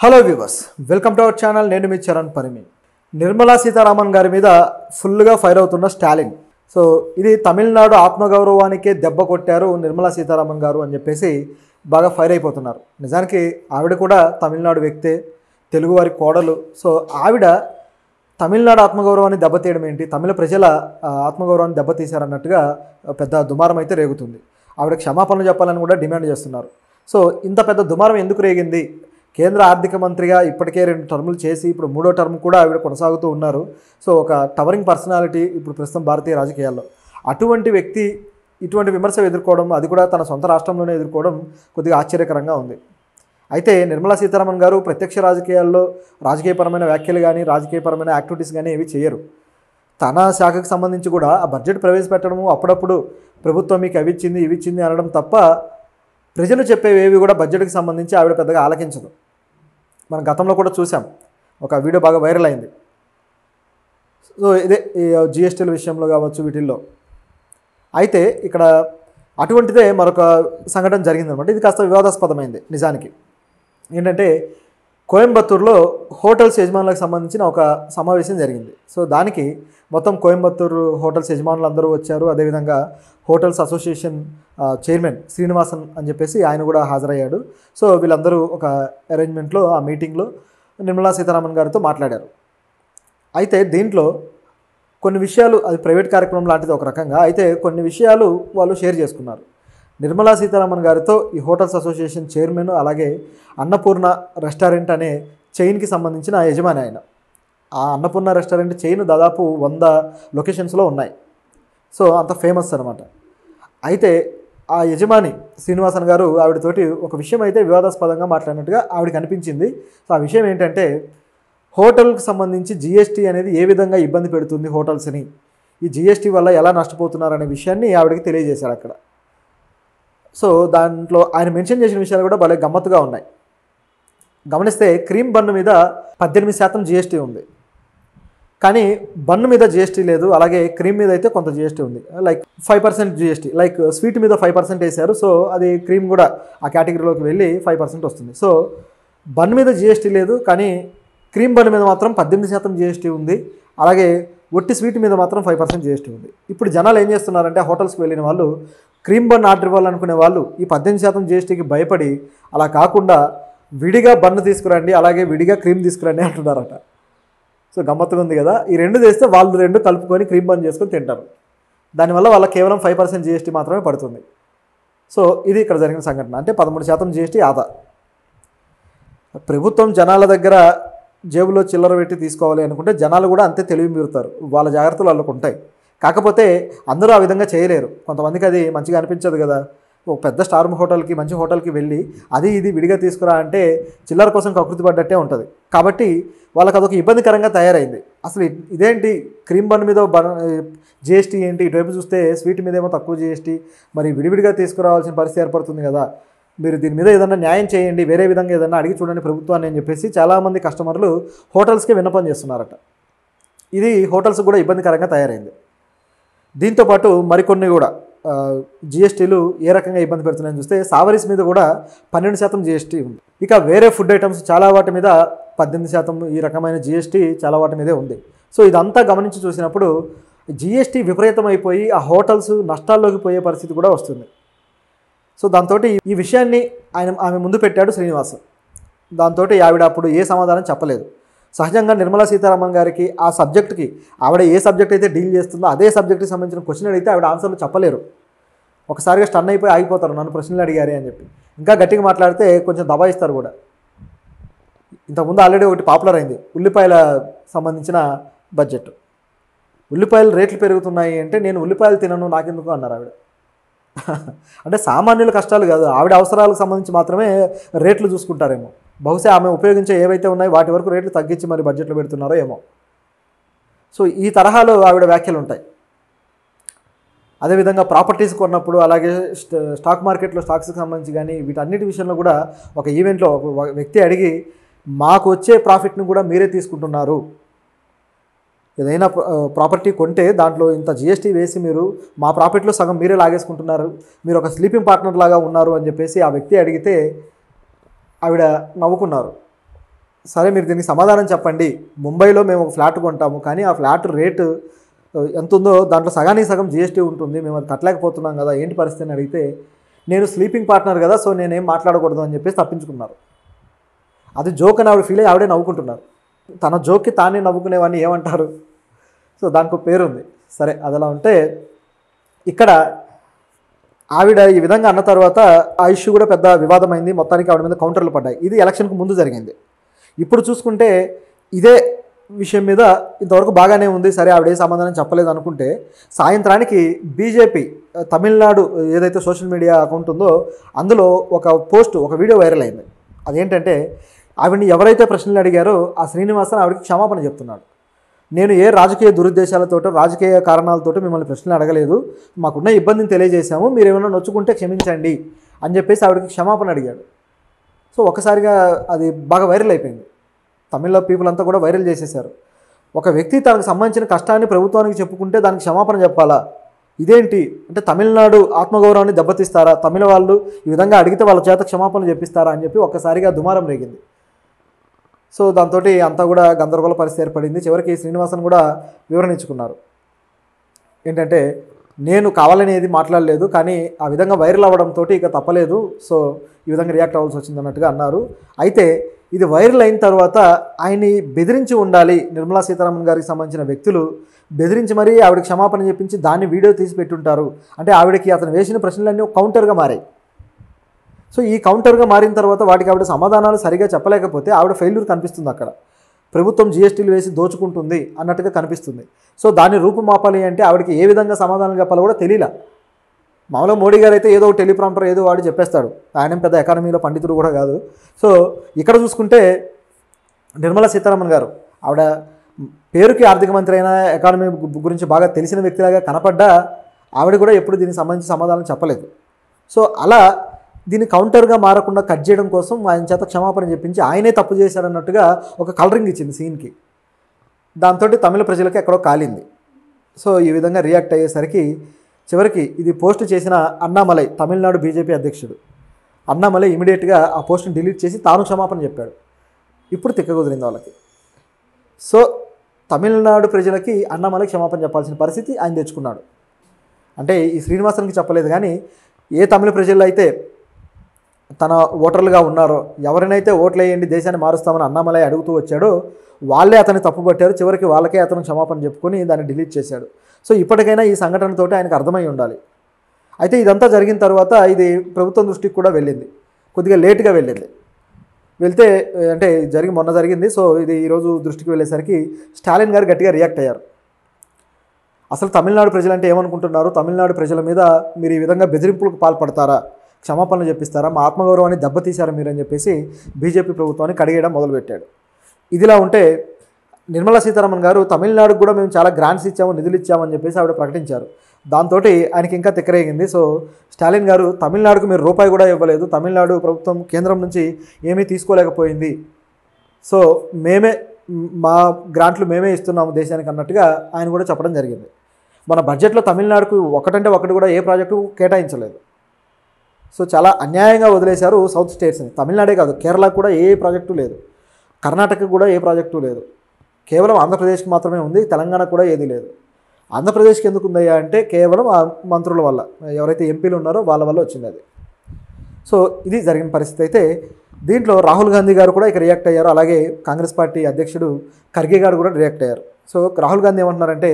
Hello viewers, welcome to our channel. నేను మీ చరణ్ పరిమి. నిర్మలా సీతారామన్ గారి మీద ఫుల్గా ఫైర్ అవుతున్న స్టాలిన్. సో ఇది తమిళనాడు ఆత్మగౌరవానికే దెబ్బ కొట్టారు నిర్మలా సీతారామన్ గారు అని చెప్పేసి బాగా ఫైర్ అయిపోతున్నారు. నిజానికి ఆవిడ కూడా తమిళనాడు వ్యక్తే, తెలుగువారి కోడలు. సో ఆవిడ తమిళనాడు ఆత్మగౌరవాన్ని దెబ్బతీయడం ఏంటి, తమిళ ప్రజల ఆత్మగౌరవాన్ని దెబ్బతీశారన్నట్టుగా పెద్ద దుమారం అయితే రేగుతుంది. ఆవిడ క్షమాపణలు చెప్పాలని కూడా డిమాండ్ చేస్తున్నారు. సో ఇంత పెద్ద దుమారం ఎందుకు రేగింది? కేంద్ర ఆర్థిక మంత్రిగా ఇప్పటికే 2 టర్ములు చేసి ఇప్పుడు 3వ టర్మ్ కూడా ఆవిడ కొనసాగుతూ ఉన్నారు. సో ఒక టవరింగ్ పర్సనాలిటీ ఇప్పుడు ప్రస్తుతం భారతీయ రాజకీయాల్లో. అటువంటి వ్యక్తి ఇటువంటి విమర్శ ఎదుర్కోవడం, అది కూడా తన సొంత రాష్ట్రంలోనే ఎదుర్కోవడం కొద్దిగా ఆశ్చర్యకరంగా ఉంది. అయితే నిర్మలా సీతారామన్ గారు ప్రత్యక్ష రాజకీయాల్లో రాజకీయపరమైన వ్యాఖ్యలు కానీ రాజకీయపరమైన యాక్టివిటీస్ కానీ ఏవి చేయరు. తన శాఖకు సంబంధించి కూడా ఆ బడ్జెట్ ప్రవేశపెట్టడము, అప్పుడప్పుడు ప్రభుత్వం మీకు అవి ఇచ్చింది ఇవి ఇచ్చింది అనడం తప్ప ప్రజలు చెప్పేవేవి కూడా బడ్జెట్కి సంబంధించి ఆవిడ పెద్దగా ఆలకించదు. మనం గతంలో కూడా చూసాం, ఒక వీడియో బాగా వైరల్ అయింది. సో ఇదే జిఎస్టీల విషయంలో కావచ్చు, వీటిల్లో. అయితే ఇక్కడ అటువంటిదే మరొక సంఘటన జరిగిందనమాట. ఇది కాస్త వివాదాస్పదమైంది. నిజానికి ఏంటంటే, కోయంబత్తూరులో హోటల్స్ యజమానులకు సంబంధించిన ఒక సమావేశం జరిగింది. సో దానికి మొత్తం కోయంబత్తూరు హోటల్స్ యజమానులు అందరూ వచ్చారు. అదేవిధంగా హోటల్స్ అసోసియేషన్ చైర్మన్ శ్రీనివాసన్ అని చెప్పేసి ఆయన కూడా హాజరయ్యాడు. సో వీళ్ళందరూ ఒక అరేంజ్మెంట్లో ఆ మీటింగ్లో నిర్మలా సీతారామన్ గారితో మాట్లాడారు. అయితే దీంట్లో కొన్ని విషయాలు, అది ప్రైవేట్ కార్యక్రమం లాంటిది ఒక రకంగా, అయితే కొన్ని విషయాలు వాళ్ళు షేర్ చేసుకున్నారు. నిర్మలా సీతారామన్ గారితో ఈ హోటల్స్ అసోసియేషన్ చైర్మన్, అలాగే అన్నపూర్ణ రెస్టారెంట్ అనే చైన్కి సంబంధించిన యజమాని ఆయన. ఆ అన్నపూర్ణ రెస్టారెంట్ చైన్ దాదాపు 100 లొకేషన్స్లో ఉన్నాయి. సో అంత ఫేమస్ అనమాట. అయితే ఆ యజమాని శ్రీనివాసన్ గారు ఆవిడతోటి ఒక విషయం అయితే వివాదాస్పదంగా మాట్లాడినట్టుగా ఆవిడకి అనిపించింది. సో ఆ విషయం ఏంటంటే, హోటల్కి సంబంధించి జిఎస్టీ అనేది ఏ విధంగా ఇబ్బంది పెడుతుంది హోటల్స్ని, ఈ జిఎస్టీ వల్ల ఎలా నష్టపోతున్నారనే విషయాన్ని ఆవిడకి తెలియజేశాడు అక్కడ. సో దాంట్లో ఆయన మెన్షన్ చేసిన విషయాలు కూడా భలే గమ్మత్తుగా ఉన్నాయి. గమనిస్తే క్రీమ్ బన్ను మీద 18% జిఎస్టీ ఉంది, కానీ బన్ను మీద జిఎస్టీ లేదు. అలాగే క్రీమ్ మీద అయితే కొంత జిఎస్టీ ఉంది, లైక్ 5% జిఎస్టీ. లైక్ స్వీట్ మీద 5% వేశారు. సో అది క్రీమ్ కూడా ఆ కేటగిరీలోకి వెళ్ళి 5% వస్తుంది. సో బన్ మీద జిఎస్టీ లేదు, కానీ క్రీమ్ బన్ మీద మాత్రం 18% జిఎస్టీ ఉంది. అలాగే ఒట్టి స్వీట్ మీద మాత్రం 5% జిఎస్టీ ఉంది. ఇప్పుడు జనాలు ఏం చేస్తున్నారంటే, హోటల్స్కి వెళ్ళిన వాళ్ళు క్రీమ్ బన్ ఆర్డర్ ఇవ్వాలనుకునే వాళ్ళు ఈ 18% జిఎస్టీకి భయపడి అలా కాకుండా విడిగా బన్ను తీసుకురండి, అలాగే విడిగా క్రీమ్ తీసుకురండి అంటున్నారట. సో గమ్మత్తుగా ఉంది కదా. ఈ రెండు చేస్తే వాళ్ళు రెండు కలుపుకొని క్రీమ్ బన్ చేసుకొని తింటారు. దానివల్ల వాళ్ళకి కేవలం 5% జిఎస్టీ మాత్రమే పడుతుంది. సో ఇది ఇక్కడ జరిగిన సంఘటన. అంటే 13% జిఎస్టీ ఆదా. ప్రభుత్వం జనాల దగ్గర జేబులో చిల్లర పెట్టి తీసుకోవాలి అనుకుంటే జనాలు కూడా అంతే తెలివి మీరుతారు. వాళ్ళ జాగ్రత్తలు వాళ్ళకు ఉంటాయి. కాకపోతే అందరూ ఆ విధంగా చేయలేరు. కొంతమందికి అది మంచిగా అనిపించదు కదా. ఒక పెద్ద స్టార్ హోటల్కి, మంచి హోటల్కి వెళ్ళి అది ఇది విడిగా తీసుకురా అంటే చిల్లర కోసం కకృతి పడ్డట్టే ఉంటుంది. కాబట్టి వాళ్ళకి అదొక ఇబ్బందికరంగా తయారైంది. అసలు ఇదేంటి, క్రీమ్ బన్ మీద జిఎస్టీ ఏంటి, ఇటువైపు చూస్తే స్వీట్ మీద ఏమో తక్కువ జిఎస్టీ, మరి విడివిడిగా తీసుకురావాల్సిన పరిస్థితి ఏర్పడుతుంది కదా. మీరు దీని మీద ఏదైనా న్యాయం చేయండి, వేరే విధంగా ఏదైనా అడిగి చూడండి ప్రభుత్వాన్ని అని చెప్పేసి చాలామంది కస్టమర్లు హోటల్స్కి విన్నపం చేస్తున్నారట. ఇది హోటల్స్ కూడా ఇబ్బందికరంగా తయారైంది. దీంతోపాటు మరికొన్ని కూడా జిఎస్టీలు ఏ రకంగా ఇబ్బంది పెడుతున్నాయని చూస్తే, సావరీస్ మీద కూడా 12% జిఎస్టీ ఉంది. ఇక వేరే ఫుడ్ ఐటమ్స్ చాలా వాటి మీద 18% ఈ రకమైన జిఎస్టీ చాలా వాటి మీదే ఉంది. సో ఇదంతా గమనించి చూసినప్పుడు జిఎస్టీ విపరీతమైపోయి ఆ హోటల్స్ నష్టాల్లోకి పోయే పరిస్థితి కూడా వస్తుంది. సో దాంతో ఈ విషయాన్ని ఆమె ముందు పెట్టాడు శ్రీనివాస్. దాంతో ఆవిడ అప్పుడు ఏ సమాధానం చెప్పలేదు. సహజంగా నిర్మలా సీతారామన్ గారికి ఆ సబ్జెక్ట్కి, ఆవిడ ఏ సబ్జెక్ట్ అయితే డీల్ చేస్తుందో అదే సబ్జెక్ట్కి సంబంధించిన క్వశ్చన్ అడిగితే ఆవిడ ఆన్సర్లు చెప్పలేరు. ఒకసారిగా స్టన్ అయిపోయి ఆగిపోతారు, నన్ను ప్రశ్నలు అడిగారే అని చెప్పి. ఇంకా గట్టిగా మాట్లాడితే కొంచెం దబాయిస్తారు కూడా. ఇంతకుముందు ఆల్రెడీ ఒకటి పాపులర్ అయింది, ఉల్లిపాయల సంబంధించిన బడ్జెట్. ఉల్లిపాయలు రేట్లు పెరుగుతున్నాయి అంటే నేను ఉల్లిపాయలు తినను నాకెందుకు అన్నారు ఆవిడ. అంటే సామాన్యుల కష్టాలు కాదు, ఆవిడ అవసరాలకు సంబంధించి మాత్రమే రేట్లు చూసుకుంటారేమో. బహుశా ఆమె ఉపయోగించే ఏవైతే ఉన్నాయో వాటి వరకు రేట్లు తగ్గించి మరి బడ్జెట్లో పెడుతున్నారో ఏమో. సో ఈ తరహాలో ఆవిడ వ్యాఖ్యలు ఉంటాయి. అదేవిధంగా ప్రాపర్టీస్ కొన్నప్పుడు, అలాగే స్టాక్ మార్కెట్లో స్టాక్స్కి సంబంధించి కానీ వీటన్నిటి విషయంలో కూడా ఒక ఈవెంట్లో ఒక వ్యక్తి అడిగి, మాకు వచ్చే ప్రాఫిట్ని కూడా మీరే తీసుకుంటున్నారు, ఏదైనా ప్రాపర్టీ కొంటే దాంట్లో ఇంత జిఎస్టీ వేసి మీరు మా ప్రాఫిట్లో సగం మీరే లాగేసుకుంటున్నారు, మీరు ఒక స్లీపింగ్ పార్ట్నర్ లాగా ఉన్నారు అని చెప్పేసి ఆ వ్యక్తి అడిగితే ఆవిడ నవ్వుకున్నారు. సరే మీరు దీనికి సమాధానం చెప్పండి. ముంబైలో మేము ఒక ఫ్లాట్ కొంటాము, కానీ ఆ ఫ్లాట్ రేటు ఎంత ఉందో దాంట్లో సగానికి సగం జీఎస్టీ ఉంటుంది, మేము అది కట్టలేకపోతున్నాం కదా, ఏంటి పరిస్థితి అని అడిగితే నేను స్లీపింగ్ పార్ట్నర్ కదా, సో నేనేం మాట్లాడకూడదు అని చెప్పేసి తప్పించుకున్నారు. అది జోక్ అని ఆవిడ ఫీల్ అయ్యి ఆవిడే నవ్వుకుంటున్నారు. తన జోక్కి తానే నవ్వుకునేవాడిని ఏమంటారు? సో దానికి ఒక పేరు ఉంది. సరే అదలా ఉంటే ఇక్కడ ఆవిడ ఈ విధంగా అన్న తర్వాత ఆ ఇష్యూ కూడా పెద్ద వివాదమైంది. మొత్తానికి ఆవిడ మీద కౌంటర్లు పడ్డాయి. ఇది ఎలక్షన్కు ముందు జరిగింది. ఇప్పుడు చూసుకుంటే ఇదే విషయం మీద ఇంతవరకు బాగానే ఉంది, సరే ఆవిడ ఏ సమాధానం చెప్పలేదు అనుకుంటే సాయంత్రానికి బీజేపీ తమిళనాడు ఏదైతే సోషల్ మీడియా అకౌంట్ ఉందో అందులో ఒక వీడియో వైరల్ అయింది. అదేంటంటే ఆవిడని ఎవరైతే ప్రశ్నలు అడిగారో ఆ శ్రీనివాసన్ ఆవిడకి క్షమాపణ చెప్తున్నాడు. నేను ఏ రాజకీయ దురుద్దేశాలతోటో రాజకీయ కారణాలతోటో మిమ్మల్ని ప్రశ్నలు అడగలేదు, మాకున్న ఇబ్బందిని తెలియజేశాము, మీరు ఏమైనా నొచ్చుకుంటే క్షమించండి అని చెప్పేసి ఆవిడకి క్షమాపణ అడిగాడు. సో ఒకసారిగా అది బాగా వైరల్ అయిపోయింది. తమిళ పీపుల్ అంతా కూడా వైరల్ చేసేశారు. ఒక వ్యక్తి తనకు సంబంధించిన కష్టాన్ని ప్రభుత్వానికి చెప్పుకుంటే దానికి క్షమాపణ చెప్పాలా? ఇదేంటి అంటే తమిళనాడు ఆత్మగౌరవాన్ని దెబ్బతీస్తారా? తమిళ వాళ్ళు ఈ విధంగా అడిగితే వాళ్ళ చేత క్షమాపణ చెప్పిస్తారా అని చెప్పి ఒక్కసారిగా దుమారం రేగింది. సో దాంతో అంతా కూడా గందరగోళ పరిస్థితి ఏర్పడింది. చివరికి శ్రీనివాసన్ కూడా వివరణ ఇచ్చుకున్నారు. ఏంటంటే నేను కావాలని ఏది మాట్లాడలేదు, కానీ ఆ విధంగా వైరల్ అవ్వడంతో ఇక తప్పలేదు, సో ఈ విధంగా రియాక్ట్ అవ్వాల్సి వచ్చింది అన్నట్టుగా అన్నారు. అయితే ఇది వైరల్ అయిన తర్వాత ఆయన్ని బెదిరించి ఉండాలి, నిర్మలా సీతారామన్ గారికి సంబంధించిన వ్యక్తులు బెదిరించి మరీ ఆవిడకి క్షమాపణ చెప్పించి దాన్ని వీడియో తీసి పెట్టుంటారు. అంటే ఆవిడకి అతను వేసిన ప్రశ్నలన్నీ ఒక కౌంటర్గా మారాయి. సో ఈ కౌంటర్గా మారిన తర్వాత వాటికి ఆవిడ సమాధానాలు సరిగా చెప్పలేకపోతే ఆవిడ ఫెయిల్యూర్ కనిపిస్తుంది. అక్కడ ప్రభుత్వం జీఎస్టీలు వేసి దోచుకుంటుంది అన్నట్టుగా కనిపిస్తుంది. సో దాన్ని రూపుమాపాలి అంటే ఆవిడకి ఏ విధంగా సమాధానం చెప్పాలో కూడా తెలియలా. మామూలుగా మోడీ గారు అయితే ఏదో టెలిప్రాంప్టర్ ఏదో వాడు చెప్పేస్తాడు, ఆయన పెద్ద ఎకానమీలో పండితుడు కూడా కాదు. సో ఇక్కడ చూసుకుంటే నిర్మలా సీతారామన్ గారు ఆవిడ పేరుకి ఆర్థిక మంత్రి అయినా ఎకానమీ గురించి బాగా తెలిసిన వ్యక్తిలాగా కనపడ్డా ఆవిడ కూడా ఎప్పుడు దీనికి సంబంధించి సమాధానం చెప్పలేదు. సో అలా దీన్ని కౌంటర్గా మారకుండా కట్ చేయడం కోసం ఆయన చేత క్షమాపణ చెప్పించి ఆయనే తప్పు చేశాడన్నట్టుగా ఒక కలరింగ్ ఇచ్చింది సీన్కి. దాంతో తమిళ ప్రజలకి ఎక్కడో కాలింది. సో ఈ విధంగా రియాక్ట్ అయ్యేసరికి చివరికి ఇది పోస్ట్ చేసిన అన్నామలై, తమిళనాడు బీజేపీ అధ్యక్షుడు అన్నామలై ఇమీడియట్గా ఆ పోస్ట్ని డిలీట్ చేసి తాను క్షమాపణ చెప్పాడు. ఇప్పుడు తిక్క కుదిరింది వాళ్ళకి. సో తమిళనాడు ప్రజలకి అన్నామలై క్షమాపణ చెప్పాల్సిన పరిస్థితి ఆయన తెచ్చుకున్నాడు. అంటే ఈ శ్రీనివాసన్కి చెప్పలేదు, కానీ ఏ తమిళ ప్రజల్లో అయితే తన ఓటర్లుగా ఉన్నారో, ఎవరినైతే ఓట్లు వేయండి దేశాన్ని మారుస్తామని అన్నామలై అడుగుతూ వచ్చాడో వాళ్ళే అతన్ని తప్పుపట్టారు. చివరికి వాళ్ళకే అతను క్షమాపణ చెప్పుకొని దాన్ని డిలీట్ చేశాడు. సో ఇప్పటికైనా ఈ సంఘటనతోటి ఆయనకు అర్థమై ఉండాలి. అయితే ఇదంతా జరిగిన తర్వాత ఇది ప్రభుత్వం దృష్టికి కూడా వెళ్ళింది, కొద్దిగా లేట్గా వెళ్ళింది. వెళ్తే అంటే మొన్న జరిగింది. సో ఇది ఈరోజు దృష్టికి వెళ్ళేసరికి స్టాలిన్ గారు గట్టిగా రియాక్ట్ అయ్యారు. అసలు తమిళనాడు ప్రజలంటే ఏమనుకుంటున్నారు? తమిళనాడు ప్రజల మీద మీరు ఈ విధంగా బెదిరింపులకు పాల్పడతారా? క్షమాపణలు చెప్పిస్తారా? మా ఆత్మగౌరవాన్ని దెబ్బతీశారా మీరు అని చెప్పేసి బీజేపీ ప్రభుత్వాన్ని కడిగేయడం మొదలుపెట్టాడు. ఇదిలా ఉంటే నిర్మలా సీతారామన్ గారు తమిళనాడుకు కూడా మేము చాలా గ్రాంట్స్ ఇచ్చాము, నిధులు ఇచ్చామని చెప్పేసి ఆవిడ ప్రకటించారు. దాంతో ఆయనకి ఇంకా తిక్కరేగింది. సో స్టాలిన్ గారు తమిళనాడుకు మీరు రూపాయి కూడా ఇవ్వలేదు, తమిళనాడు ప్రభుత్వం కేంద్రం నుంచి ఏమీ తీసుకోలేకపోయింది, సో మా గ్రాంట్లు మేమే ఇస్తున్నాము దేశానికి అన్నట్టుగా ఆయన కూడా చెప్పడం జరిగింది. మన బడ్జెట్లో తమిళనాడుకు ఒకటంటే ఒకటి కూడా ఏ ప్రాజెక్టు కేటాయించలేదు. సో చాలా అన్యాయంగా వదిలేశారు సౌత్ స్టేట్స్ని. తమిళనాడే కాదు, కేరళకు కూడా ఏ ప్రాజెక్టు లేదు, కర్ణాటకకు కూడా ఏ ప్రాజెక్టు లేదు, కేవలం ఆంధ్రప్రదేశ్కి మాత్రమే ఉంది, తెలంగాణకు కూడా ఏది లేదు. ఆంధ్రప్రదేశ్కి ఎందుకు ఉందయ్యా అంటే కేవలం ఆ మంత్రుల వల్ల, ఎవరైతే ఎంపీలు ఉన్నారో వాళ్ళ వల్ల వచ్చింది అది. సో ఇది జరిగిన పరిస్థితి. అయితే దీంట్లో రాహుల్ గాంధీ గారు కూడా ఇక రియాక్ట్ అయ్యారు, అలాగే కాంగ్రెస్ పార్టీ అధ్యక్షుడు ఖర్గే గారు కూడా రియాక్ట్ అయ్యారు. సో రాహుల్ గాంధీ ఏమంటున్నారంటే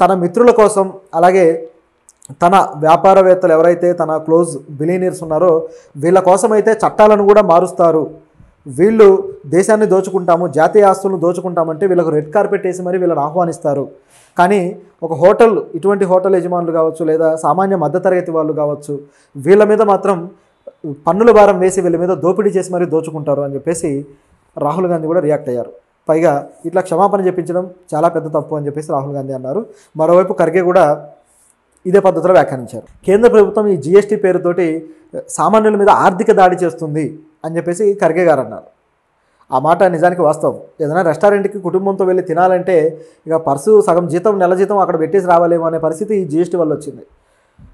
తన మిత్రుల కోసం, అలాగే తన వ్యాపారవేత్తలు ఎవరైతే తన క్లోజ్ బిలియనీర్స్ ఉన్నారో వీళ్ళ కోసం అయితే చట్టాలను కూడా మారుస్తారు, వీళ్ళు దేశాన్ని దోచుకుంటాము, జాతీయ ఆస్తులను దోచుకుంటామంటే వీళ్ళకు రెడ్ కార్పెట్ వేసి మరి వీళ్ళని ఆహ్వానిస్తారు. కానీ ఒక హోటల్, ఇటువంటి హోటల్ యజమానులు కావచ్చు లేదా సామాన్య మధ్యతరగతి వాళ్ళు కావచ్చు, వీళ్ళ మీద మాత్రం పన్నుల భారం వేసి వీళ్ళ మీద దోపిడీ చేసి మరీ దోచుకుంటారు అని చెప్పేసి రాహుల్ గాంధీ కూడా రియాక్ట్ అయ్యారు. పైగా ఇట్లా క్షమాపణ చెప్పించడం చాలా పెద్ద తప్పు అని చెప్పేసి రాహుల్ గాంధీ అన్నారు. మరోవైపు ఖర్గే కూడా ఇదే పద్ధతిలో వ్యాఖ్యానించారు. కేంద్ర ప్రభుత్వం ఈ జీఎస్టీ పేరుతోటి సామాన్యుల మీద ఆర్థిక దాడి చేస్తుంది అని చెప్పేసి ఖర్గే గారు అన్నారు. ఆ మాట నిజానికి వాస్తవం. ఏదైనా రెస్టారెంట్కి కుటుంబంతో వెళ్ళి తినాలంటే ఇక పర్సు సగం జీతం, నెల జీతం అక్కడ పెట్టేసి రావాలేమో అనే పరిస్థితి ఈ జీఎస్టీ వల్ల వచ్చింది.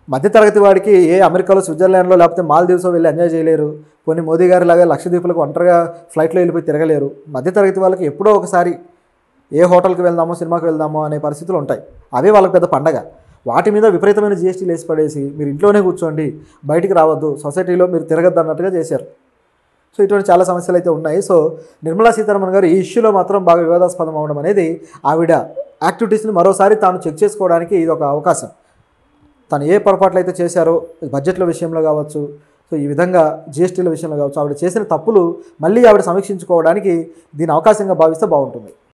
మధ్యతరగతి వాడికి ఏ అమెరికాలో, స్విట్జర్లాండ్లో లేకపోతే మాల్దీవ్స్లో వెళ్ళి ఎంజాయ్ చేయలేరు. కొన్ని మోదీ గారి లాగా లక్షద్వీపులకు ఒంటరిగా ఫ్లైట్లో వెళ్ళిపోయి తిరగలేరు. మధ్యతరగతి వాళ్ళకి ఎప్పుడో ఒకసారి ఏ హోటల్కి వెళ్దామో, సినిమాకి వెళ్దామో అనే పరిస్థితులు ఉంటాయి. అవే వాళ్ళకి పెద్ద పండగ. వాటి మీద విపరీతమైన జీఎస్టీలు వేసి పడేసి మీరు ఇంట్లోనే కూర్చోండి, బయటికి రావద్దు, సొసైటీలో మీరు తిరగద్దు అన్నట్టుగా చేశారు. సో ఇటువంటి చాలా సమస్యలు అయితే ఉన్నాయి. సో నిర్మలా సీతారామన్ గారు ఈ ఇష్యూలో మాత్రం బాగా వివాదాస్పదం అవడం అనేది ఆవిడ యాక్టివిటీస్ని మరోసారి తాను చెక్ చేసుకోవడానికి ఇది ఒక అవకాశం. తను ఏ పొరపాట్లు అయితే చేశారో బడ్జెట్ల విషయంలో కావచ్చు, సో ఈ విధంగా జీఎస్టీల విషయంలో కావచ్చు, ఆవిడ చేసిన తప్పులు మళ్ళీ ఆవిడ సమీక్షించుకోవడానికి దీని అవకాశంగా భావిస్తే బాగుంటుంది.